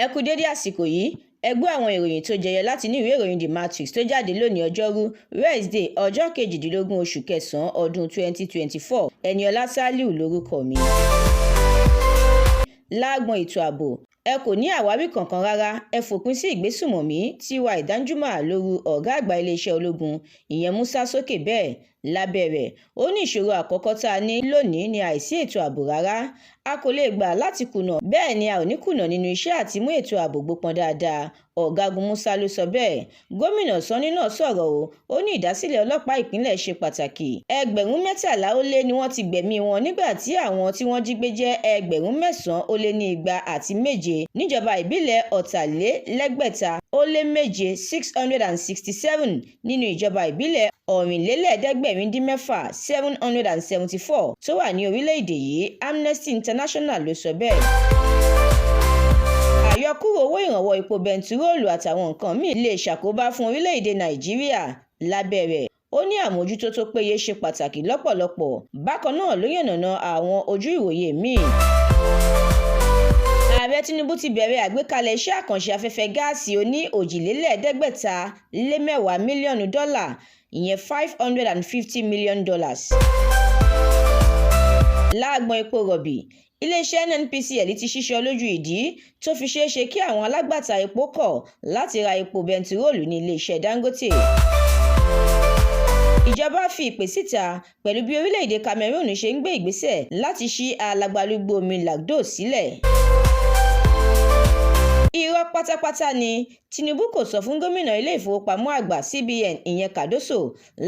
Ẹ kú dédé àsìkò yìí, ẹ gbọ́ àwọn ìròyìn tó jẹyọ láti inú ìwé ìròyìn The Matrix tó jáde lónìí ọjọ́rú Wednesday ọjọ́ 18 oṣù kẹsàn-án ọdún 2024. Ẹniọlá Sálíù lórúkọ mi. Lágbọn ètò ààbò, ẹ kò ní àwáwí kankan rárá, ẹ fòpin sí ìgbésùmọ̀mí Ty Danjuma lóru ọ̀gá àgbà iléeṣẹ́ ológun ìyẹn Musa sókè bẹ́ẹ̀ lábẹ́ rẹ̀. Ó ní ìṣòro àkọ́kọ́ tá a ní lónìí ní àìsí ètò ààbò rárá. A kò lè gbà láti kùnà, bẹ́ẹ̀ ni a ò ní kùnà nínú iṣẹ́ àti mú ètò ààbò gbópọn dáadáa. Ọ̀gágun Musa ló sọ bẹ́ẹ̀. Gómìnà Sanni náà sọ̀rọ̀ ó ní ìdásílẹ̀ ọlọ́pàá ìpínlẹ̀ ṣe pàtàkì. Ẹgbẹ̀rún 13 ni wọ́n ti gbẹ̀mí wọn nígbà tí àwọn tí wọ́n jí gbé jẹ́ 9,207 níjọba ìbílẹ̀ Ọ̀tàlélẹ́gbẹ̀ta ó lé méje 667 nínú ìjọba ìbílẹ̀ Ọ̀rìnlélẹ́ẹ̀ẹ́dẹ́gbẹ̀rin-dín-mẹ́fà 774 tó wà ní orílẹ̀-èdè yìí. Amnesty International ló sọ bẹ́ẹ̀. Àyọkúrò owó ìrànwọ́ epo bẹntiróòlù àtàwọn nǹkan míì lè ṣàkóbá fún orílẹ̀-èdè Nàìjíríà lábẹ́ rẹ̀. Ó ní àmójútó tó péye ṣe pàtàkì lọ́pọ̀lọpọ̀. Bákan náà ló yànnàná àwọn ojú ìwòye míì. Ààrẹ Tinubu ti bẹ̀rẹ̀ àgbékalẹ̀ iṣẹ́ àkànṣe afẹ́fẹ́ gáàsì oní $810 mílíọ̀nù ìyẹn $550 million. Lágbọn epo rọ̀bì, iléeṣẹ́ NNPCL ti ṣíṣọ lójú ìdí tó fi ṣeé ṣe kí àwọn alágbàtà epo kọ̀ láti ra epo bẹntiróòlù ní iléeṣẹ́ Dangote. Ìjọba fi ìpè síta pẹ̀lú bí orílẹ̀-èdè Cameroon ṣe ń gbé ìgbésẹ̀ láti ṣí alagbalúgbú omi Lagdo sílẹ̀. Irọ́ pátápátá ni Tinubu kò sọ fún gómìnà ilé ìfowópamọ́ àgbà CBN ìyẹn Cardoso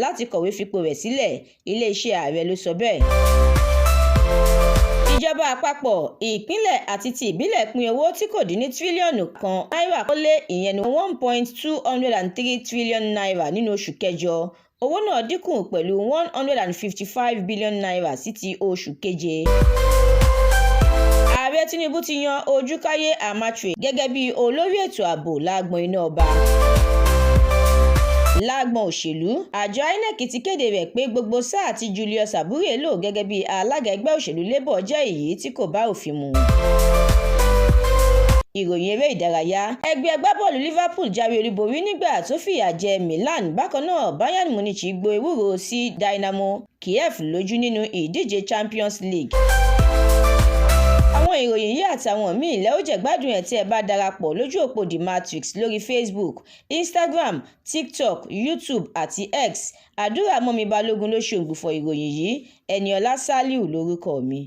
láti kọ̀wé fipò rẹ̀ sílẹ̀. Iléeṣẹ́ ààrẹ ló sọ bẹ́ẹ̀. Ìjọba àpapọ̀, ìpínlẹ̀ àti ti ìbílẹ̀ pín owó tí kò dín ní tírílíọ̀nù kan náírà ó lé ìyẹn ní $1.203 trillion nínú oṣù kẹjọ. Owó náà dínkù pẹ̀lú $155 billion sí ti oṣù keje. Ààrẹ Tinubu ti yan Ojúkáyé Amátré gẹ́gẹ́ bí olórí ètò ààbò lágbọn iná ọba. Lágbọn òṣèlú, àjọ INEC ti kéde rẹ̀ pé gbogbo sáà tí Julius Abure lò gẹ́gẹ́ bí alága ẹgbẹ́ òṣèlú Labour jẹ́ èyí tí kò bá òfin mu. Ìròyìn eré ìdárayá, ẹgbẹ́ agbábọ́ọ̀lù Liverpool jáwé olúborí nígbà tó fìyà jẹ Milan. Bákan náà, Bayern Munich gbo ewúro sí Dynamo Kiev lójú nínú ìdíje Champions League. Àwọn ìròyìn yìí àtàwọn míì lẹ́ ó jẹ́ gbádùn ẹ̀ tí ẹ bá darapọ̀ lójú òpó The Matrix lórí Facebook, Instagram, TikTok, YouTube àti X. Àdúrà mọ́mi Balógun ló ṣe ògbùfọ̀ ìròyìn yìí. Ẹniọlá Sálíù lórúkọ mi.